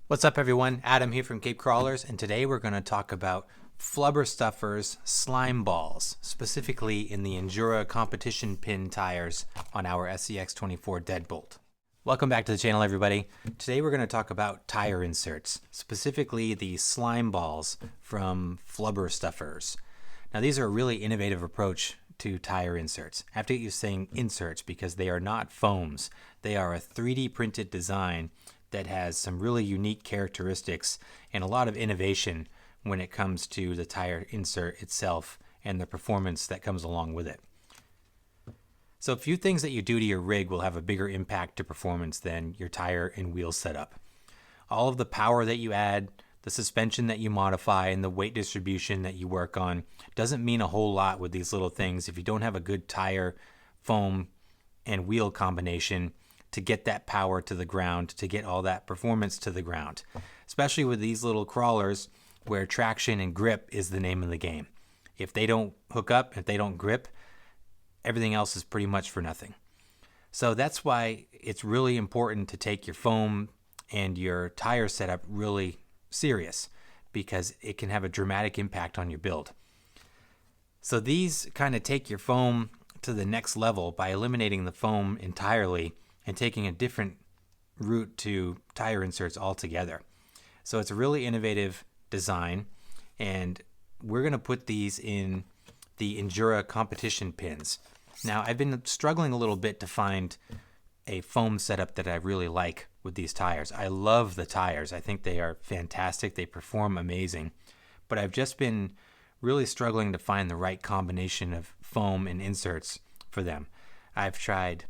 What's up everyone, Adam here from Cape Crawlers, and today we're going to talk about Flubberstufferz Slymeballz, specifically in the Injora competition pin tires on our SCX24 deadbolt. Welcome back to the channel everybody. Today we're going to talk about tire inserts, specifically the Slymeballz from Flubberstufferz. Now these are a really innovative approach to tire inserts. I have to get you saying inserts because they are not foams. They are a 3D printed design that has some really unique characteristics and a lot of innovation when it comes to the tire insert itself and the performance that comes along with it. So a few things that you do to your rig will have a bigger impact to performance than your tire and wheel setup. All of the power that you add, the suspension that you modify, and the weight distribution that you work on doesn't mean a whole lot with these little things if you don't have a good tire, foam, and wheel combination to get that power to the ground, to get all that performance to the ground. Especially with these little crawlers where traction and grip is the name of the game. If they don't hook up, if they don't grip, everything else is pretty much for nothing. So that's why it's really important to take your foam and your tire setup really serious, because it can have a dramatic impact on your build. So these kind of take your foam to the next level by eliminating the foam entirely and taking a different route to tire inserts altogether. So it's a really innovative design, and we're going to put these in the Injora competition pins. Now I've been struggling a little bit to find a foam setup that I really like with these tires. I love the tires. I think they are fantastic. They perform amazing. But I've just been really struggling to find the right combination of foam and inserts for them. I've tried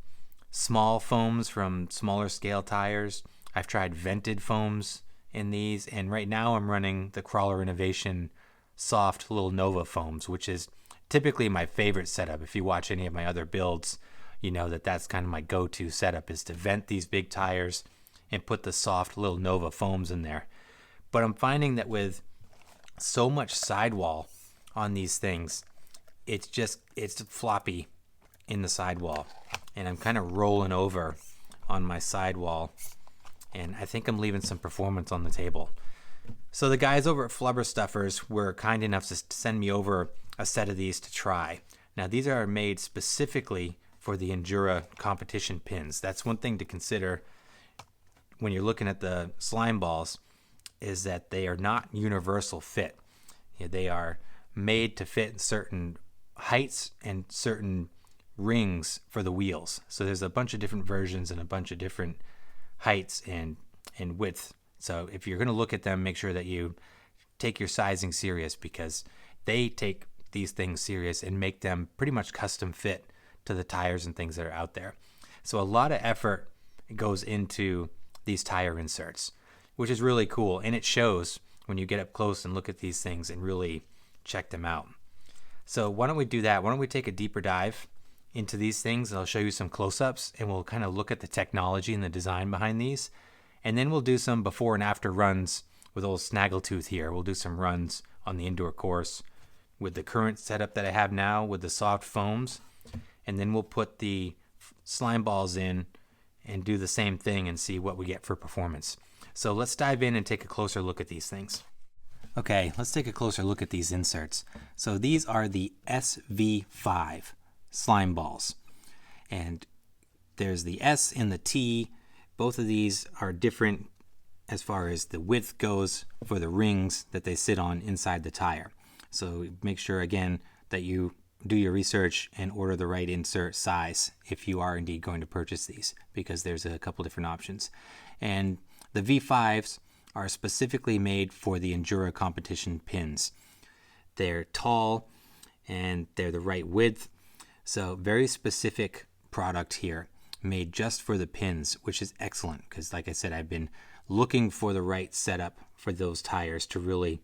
small foams from smaller scale tires. I've tried vented foams in these, and right now I'm running the Crawler Innovation soft little Nova foams, which is typically my favorite setup. If you watch any of my other builds, you know that that's kind of my go-to setup, is to vent these big tires and put the soft little Nova foams in there. But I'm finding that with so much sidewall on these things, it's floppy in the sidewall, and I'm kind of rolling over on my sidewall, and I think I'm leaving some performance on the table. So the guys over at Flubberstufferz were kind enough to send me over a set of these to try. Now these are made specifically for the Injora competition pins. That's one thing to consider when you're looking at the Slymeballz, is that they are not universal fit. They are made to fit in certain heights and certain rings for the wheels. So there's a bunch of different versions and a bunch of different heights and width. So if you're going to look at them, make sure that you take your sizing serious, because they take these things serious and make them pretty much custom fit to the tires and things that are out there. So a lot of effort goes into these tire inserts, which is really cool, and it shows when you get up close and look at these things and really check them out. So why don't we do that? Why don't we take a deeper dive into these things, and I'll show you some close-ups, and we'll kind of look at the technology and the design behind these, and then we'll do some before and after runs with old Snaggletooth here. We'll do some runs on the indoor course with the current setup that I have now with the soft foams, and then we'll put the Slymeballz in and do the same thing and see what we get for performance. So let's dive in and take a closer look at these things. Okay, let's take a closer look at these inserts. So these are the SV5 Slymeballz, and there's the S and the T. Both of these are different as far as the width goes for the rings that they sit on inside the tire. So make sure again that you do your research and order the right insert size if you are indeed going to purchase these, because there's a couple different options. And the V5s are specifically made for the Injora competition pins. They're tall and they're the right width. So very specific product here, made just for the pins, which is excellent, because like I said, I've been looking for the right setup for those tires to really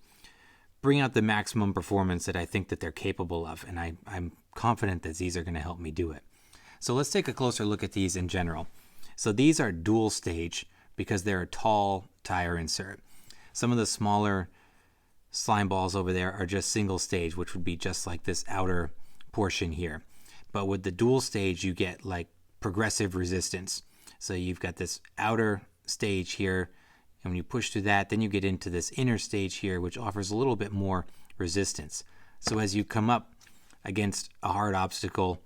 bring out the maximum performance that I think that they're capable of, and I'm confident that these are going to help me do it. So let's take a closer look at these in general. So these are dual stage because they're a tall tire insert. Some of the smaller Slymeballz over there are just single stage, which would be just like this outer portion here. But with the dual stage, you get like progressive resistance. So you've got this outer stage here And when you push through that, then you get into this inner stage here, which offers a little bit more resistance. So as you come up against a hard obstacle,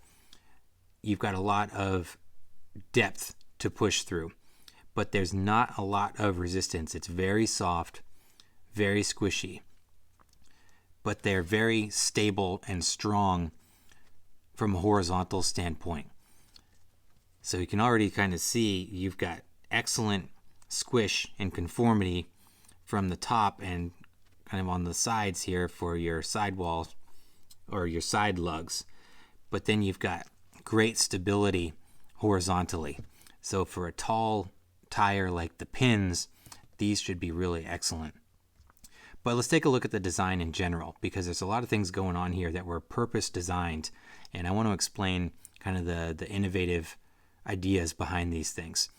you've got a lot of depth to push through, but there's not a lot of resistance. It's very soft, very squishy, but they're very stable and strong from a horizontal standpoint. So you can already kind of see you've got excellent squish and conformity from the top and kind of on the sides here for your sidewalls or your side lugs. But then you've got great stability horizontally. So for a tall tire like the pins, these should be really excellent. But let's take a look at the design in general, because there's a lot of things going on here that were purpose designed, and I want to explain kind of the innovative ideas behind these things.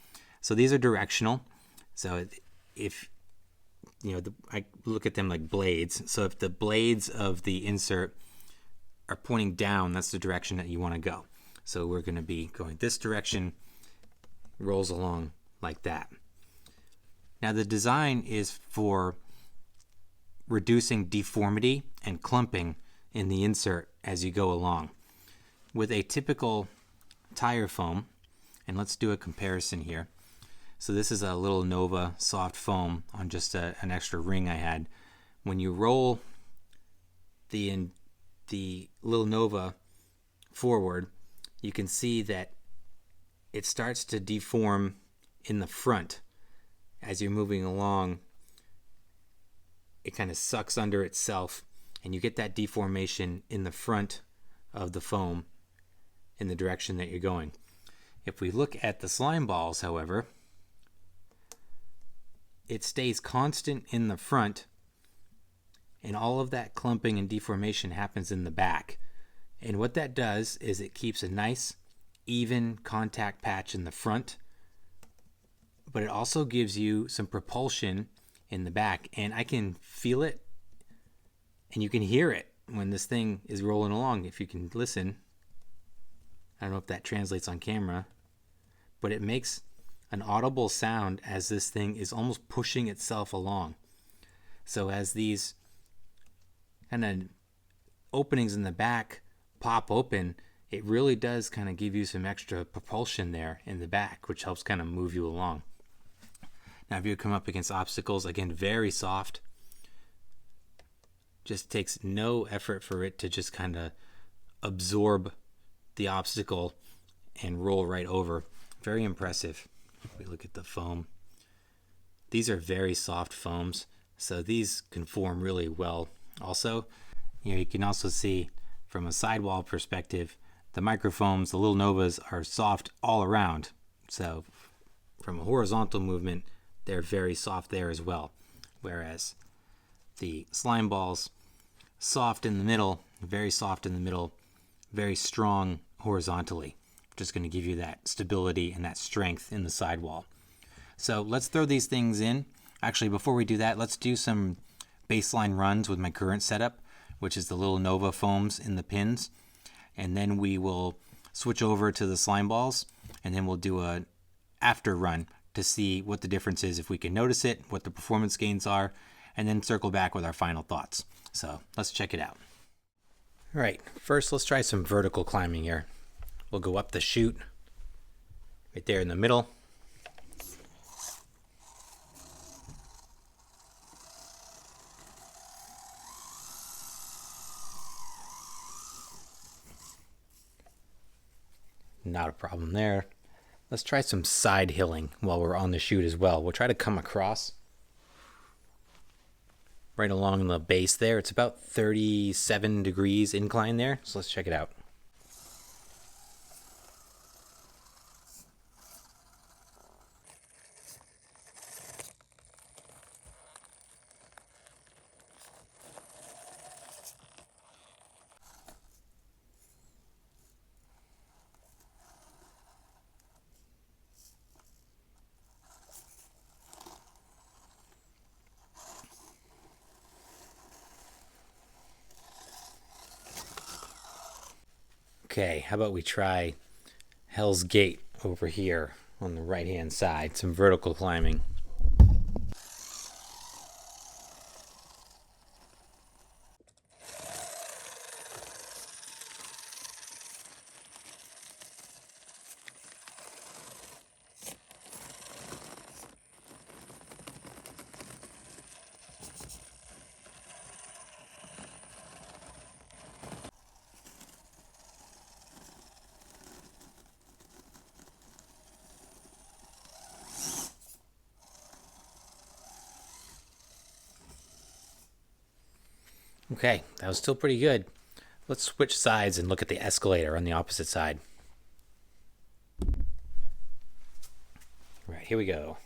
So these are directional. So if I look at them like blades. So if the blades of the insert are pointing down, that's the direction that you want to go. So we're going to be going this direction, rolls along like that. Now the design is for reducing deformity and clumping in the insert as you go along. With a typical tire foam, and let's do a comparison here. So this is a little Nova soft foam on just an extra ring I had. When you roll the little Nova forward, you can see that it starts to deform in the front as you're moving along. It kind of sucks under itself, and you get that deformation in the front of the foam in the direction that you're going. If we look at the Slymeballz, however, it stays constant in the front, and all of that clumping and deformation happens in the back. And what that does is it keeps a nice, even contact patch in the front, but it also gives you some propulsion in the back. And I can feel it, and you can hear it when this thing is rolling along. If you can listen, I don't know if that translates on camera, but it makes an audible sound as this thing is almost pushing itself along. So as these kind of openings in the back pop open, it really does kind of give you some extra propulsion there in the back, which helps kind of move you along. Now if you come up against obstacles, again, very soft. Just takes no effort for it to just kind of absorb the obstacle and roll right over. Very impressive. If we look at the foam, these are very soft foams, so these conform really well. Also, you can also see from a sidewall perspective, the microfoams, the little Novas, are soft all around. So from a horizontal movement, they're very soft there as well. Whereas the Slymeballz, soft in the middle, very soft in the middle, very strong horizontally. Just going to give you that stability and that strength in the sidewall. So let's throw these things in. Actually, before we do that, let's do some baseline runs with my current setup, which is the little Nova foams in the pins. And then we will switch over to the Slymeballz, and then we'll do a after run to see what the difference is, if we can notice it, what the performance gains are, and then circle back with our final thoughts. So let's check it out. All right, first let's try some vertical climbing here. We'll go up the chute right there in the middle. Not a problem there. Let's try some side hilling while we're on the chute as well. We'll try to come across right along the base there. It's about 37 degrees incline there, so let's check it out. Okay, how about we try Hell's Gate over here on the right-hand side, some vertical climbing. Okay, that was still pretty good. Let's switch sides and look at the escalator on the opposite side. Right, here we go.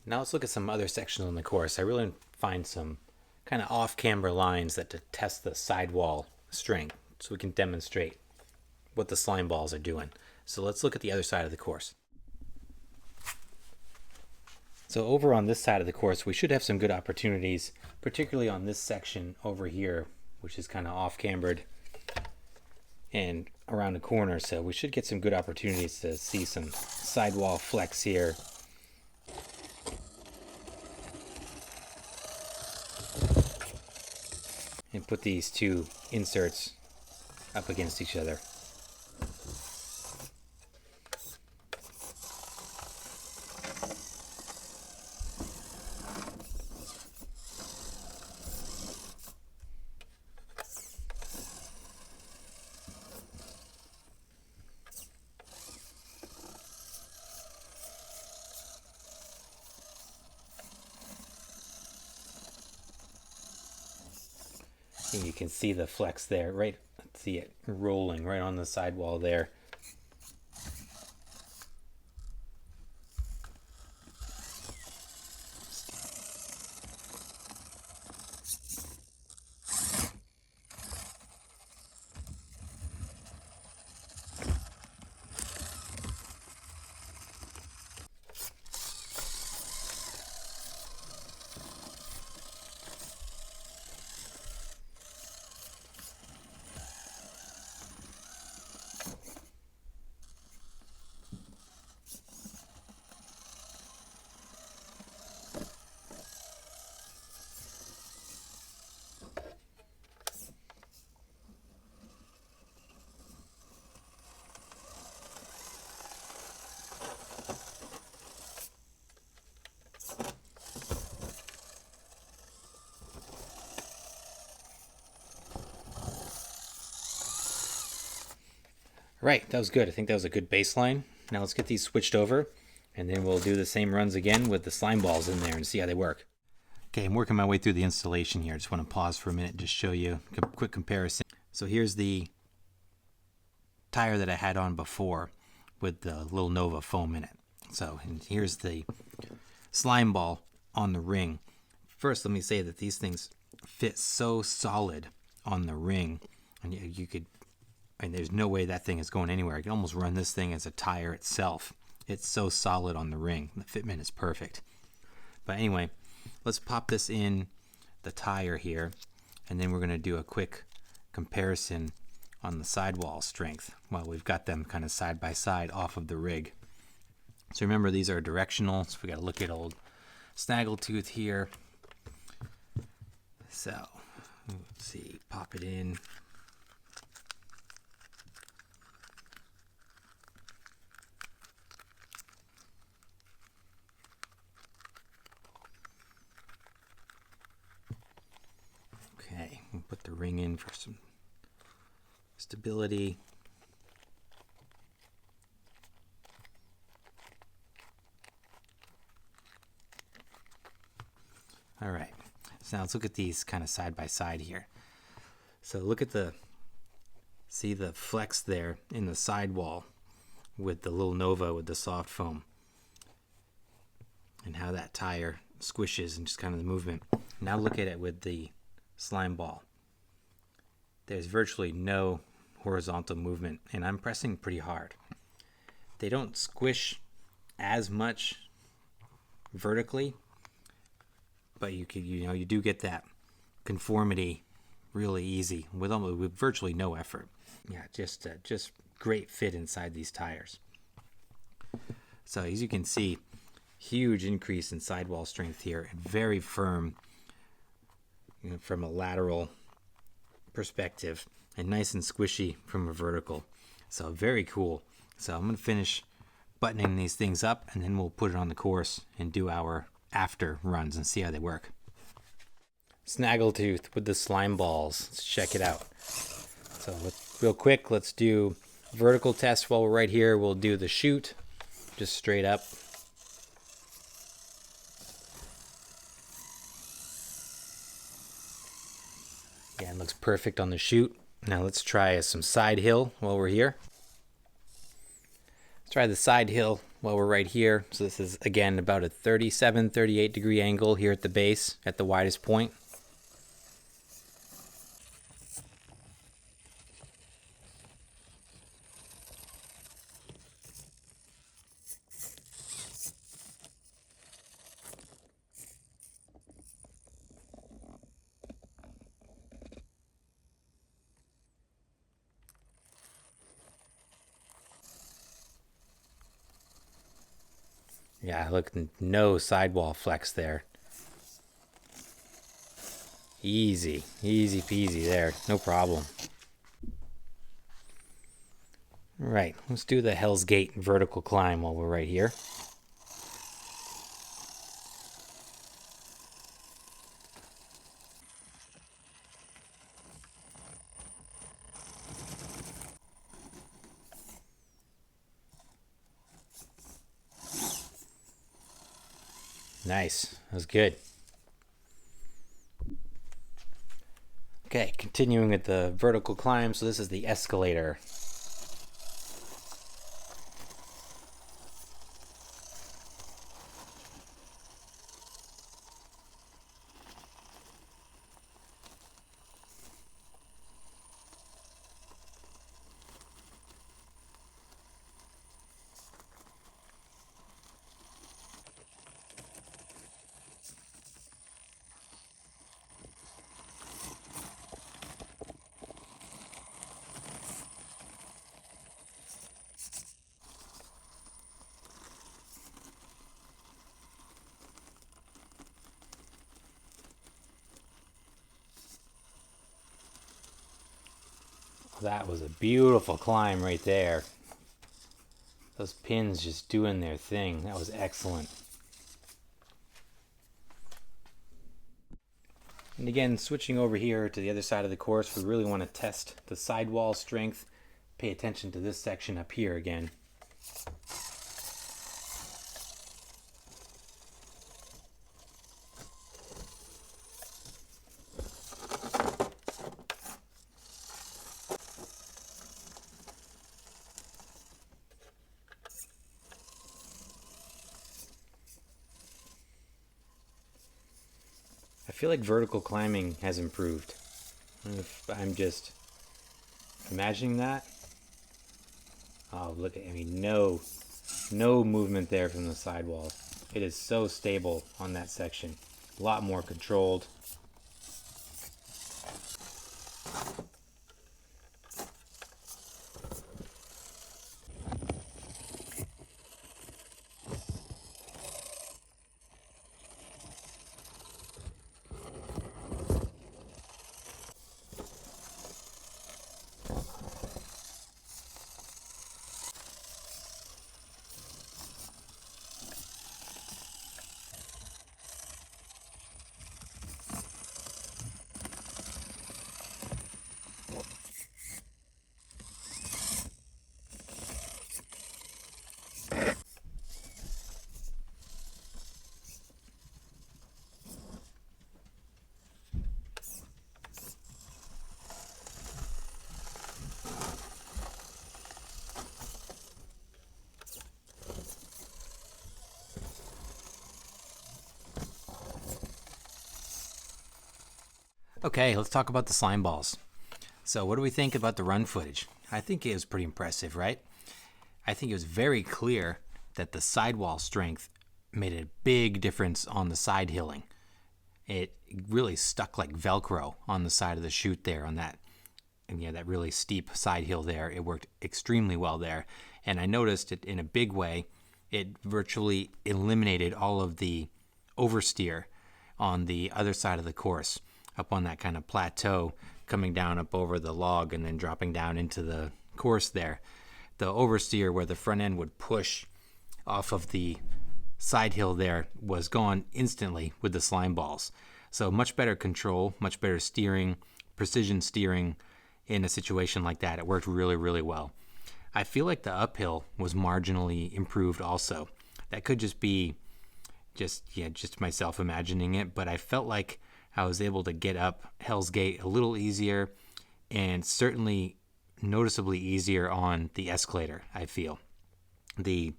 Now let's look at some other sections on the course. I really find some kind of off-camber lines that to test the sidewall strength so we can demonstrate what the slime balls are doing. So let's look at the other side of the course. So over on this side of the course, we should have some good opportunities, particularly on this section over here, which is kind of off-cambered and around the corner. So we should get some good opportunities to see some sidewall flex here. And put these two inserts up against each other. And you can see the flex there, right? See it rolling right on the sidewall there. Right, that was good. I think that was a good baseline. Now let's get these switched over, and then we'll do the same runs again with the slime balls in there and see how they work. Okay, I'm working my way through the installation here. I just want to pause for a minute and just show you a quick comparison. So here's the tire that I had on before with the little Nova foam in it. So and here's the slime ball on the ring. First, let me say that these things fit so solid on the ring, and you could, and there's no way that thing is going anywhere. I can almost run this thing as a tire itself. It's so solid on the ring. The fitment is perfect. But anyway, let's pop this in the tire here, and then we're going to do a quick comparison on the sidewall strength while we've got them kind of side by side off of the rig. So remember, these are directional, so we got to look at old Snaggletooth here. So let's see, pop it in. Okay, we'll put the ring in for some stability. All right, so now let's look at these kind of side by side here. So look at see the flex there in the sidewall with the little Nova with the soft foam, and how that tire squishes and just kind of the movement. Now look at it with the slime ball. There's virtually no horizontal movement, and I'm pressing pretty hard. They don't squish as much vertically, but you do get that conformity really easy with virtually no effort. Yeah, just great fit inside these tires. So as you can see, huge increase in sidewall strength here, and very firm, from a lateral perspective, and nice and squishy from a vertical. So very cool. So I'm going to finish buttoning these things up, and then we'll put it on the course and do our after runs and see how they work. Snaggletooth with the Slymeballz. Let's check it out. So real quick, let's do vertical test while we're right here. We'll do the shoot, just straight up. Yeah, it looks perfect on the shoot. Now let's try some side hill while we're here. Let's try the side hill while we're right here. So this is, again, about a 37, 38 degree angle here at the base, at the widest point. Yeah, look, no sidewall flex there. Easy peasy there, no problem. All right, let's do the Hell's Gate vertical climb while we're right here. Nice, that was good. Okay, continuing with the vertical climb. So this is the escalator. That was a beautiful climb right there. Those pins just doing their thing. That was excellent. And again, switching over here to the other side of the course, we really want to test the sidewall strength. Pay attention to this section up here again. I feel like vertical climbing has improved. If I'm just imagining that. Oh, look at, no movement there from the sidewall. It is so stable on that section. A lot more controlled. Okay, let's talk about the Slymeballz. So what do we think about the run footage? I think it was pretty impressive, right? I think it was very clear that the sidewall strength made a big difference on the side hilling. It really stuck like Velcro on the side of the chute there on that, and that really steep side hill there. It worked extremely well there. And I noticed it in a big way. It virtually eliminated all of the oversteer on the other side of the course, up on that kind of plateau, coming down up over the log and then dropping down into the course there. The oversteer where the front end would push off of the side hill there was gone instantly with the Slymeballz. So much better control, much better steering, precision steering in a situation like that. It worked really, really well. I feel like the uphill was marginally improved also. That could just be just myself imagining it, but I felt like I was able to get up Hell's Gate a little easier, and certainly noticeably easier on the escalator, I feel. The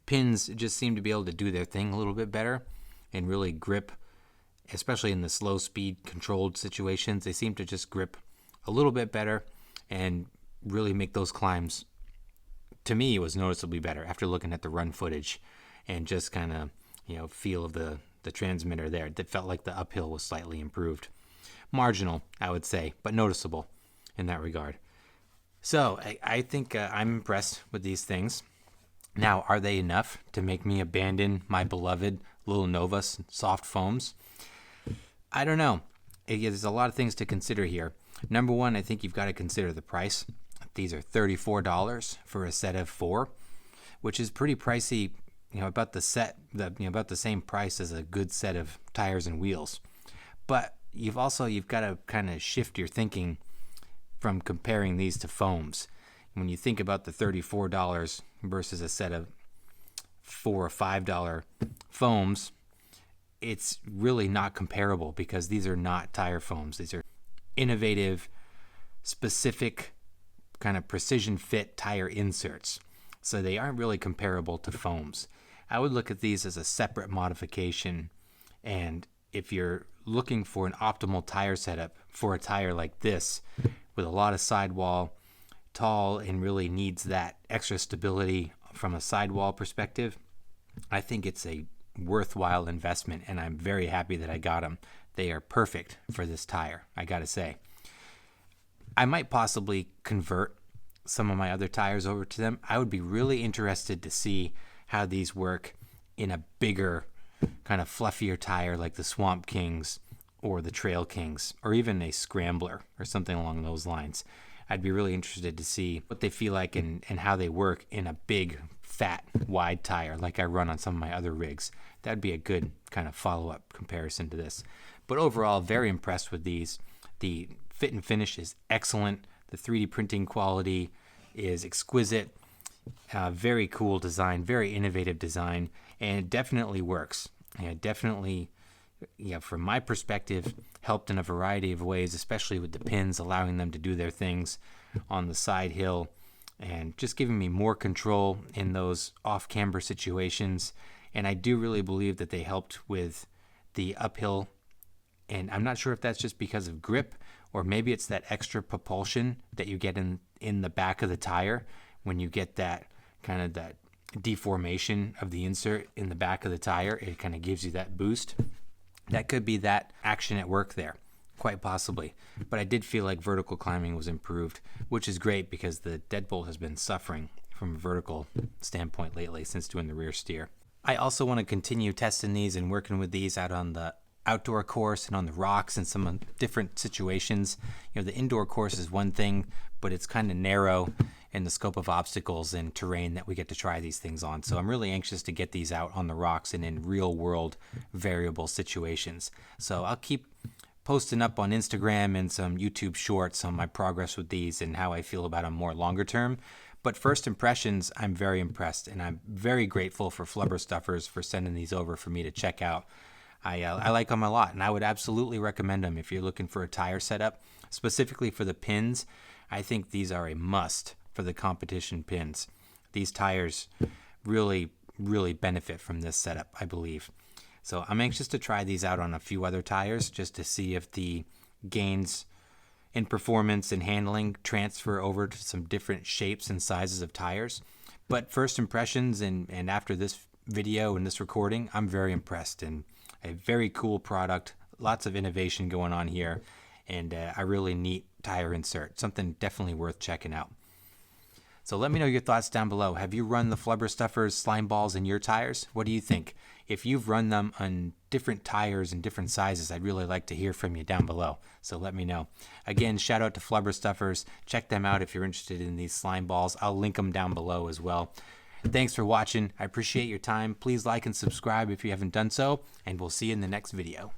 pins just seem to be able to do their thing a little bit better and really grip, especially in the slow speed controlled situations. They seem to just grip a little bit better and really make those climbs, to me, it was noticeably better after looking at the run footage and just kind of feel of the transmitter there. That felt like the uphill was slightly improved. Marginal, I would say, but noticeable in that regard. So I think I'm impressed with these things. Now, are they enough to make me abandon my beloved Lil Nova soft foams? I don't know. There's a lot of things to consider here. Number one, I think you've got to consider the price. These are $34 for a set of 4, which is pretty pricey. About about the same price as a good set of tires and wheels. But you've got to kind of shift your thinking from comparing these to foams. When you think about the $34 versus a set of $4 or $5 foams, it's really not comparable because these are not tire foams. These are innovative, specific, kind of precision fit tire inserts. So they aren't really comparable to foams. I would look at these as a separate modification, and if you're looking for an optimal tire setup for a tire like this, with a lot of sidewall, tall, and really needs that extra stability from a sidewall perspective, I think it's a worthwhile investment, and I'm very happy that I got them. They are perfect for this tire, I gotta say. I might possibly convert some of my other tires over to them. I would be really interested to see how these work in a bigger, kind of fluffier tire like the Swamp Kings or the Trail Kings, or even a Scrambler or something along those lines. I'd be really interested to see what they feel like and how they work in a big, fat, wide tire like I run on some of my other rigs. That'd be a good kind of follow-up comparison to this. But overall, very impressed with these. The fit and finish is excellent. The 3D printing quality is exquisite. Very cool design, very innovative design, and it definitely works. It definitely, from my perspective, helped in a variety of ways, especially with the pins, allowing them to do their things on the side hill and just giving me more control in those off-camber situations. And I do really believe that they helped with the uphill, and I'm not sure if that's just because of grip or maybe it's that extra propulsion that you get in the back of the tire when you get that kind of that deformation of the insert in the back of the tire. It kind of gives you that boost. That could be that action at work there, quite possibly. But I did feel like vertical climbing was improved, which is great because the deadbolt has been suffering from a vertical standpoint lately since doing the rear steer. I also want to continue testing these and working with these out on the outdoor course and on the rocks and some different situations. The indoor course is one thing, but it's kind of narrow in the scope of obstacles and terrain that we get to try these things on. So I'm really anxious to get these out on the rocks and in real world variable situations. So I'll keep posting up on Instagram and some YouTube shorts on my progress with these and how I feel about them more longer term. But first impressions, I'm very impressed, and I'm very grateful for Flubberstufferz for sending these over for me to check out. I like them a lot, and I would absolutely recommend them if you're looking for a tire setup. Specifically for the pins, I think these are a must for the competition pins. These tires really, really benefit from this setup, I believe. So I'm anxious to try these out on a few other tires just to see if the gains in performance and handling transfer over to some different shapes and sizes of tires. But first impressions and after this video and this recording, I'm very impressed, and a very cool product. Lots of innovation going on here, and a really neat tire insert. Something definitely worth checking out. So let me know your thoughts down below. Have you run the Flubberstufferz Slymeballz in your tires? What do you think? If you've run them on different tires and different sizes, I'd really like to hear from you down below. So let me know. Again, shout out to Flubberstufferz. Check them out if you're interested in these slime balls. I'll link them down below as well. Thanks for watching. I appreciate your time. Please like and subscribe if you haven't done so, and we'll see you in the next video.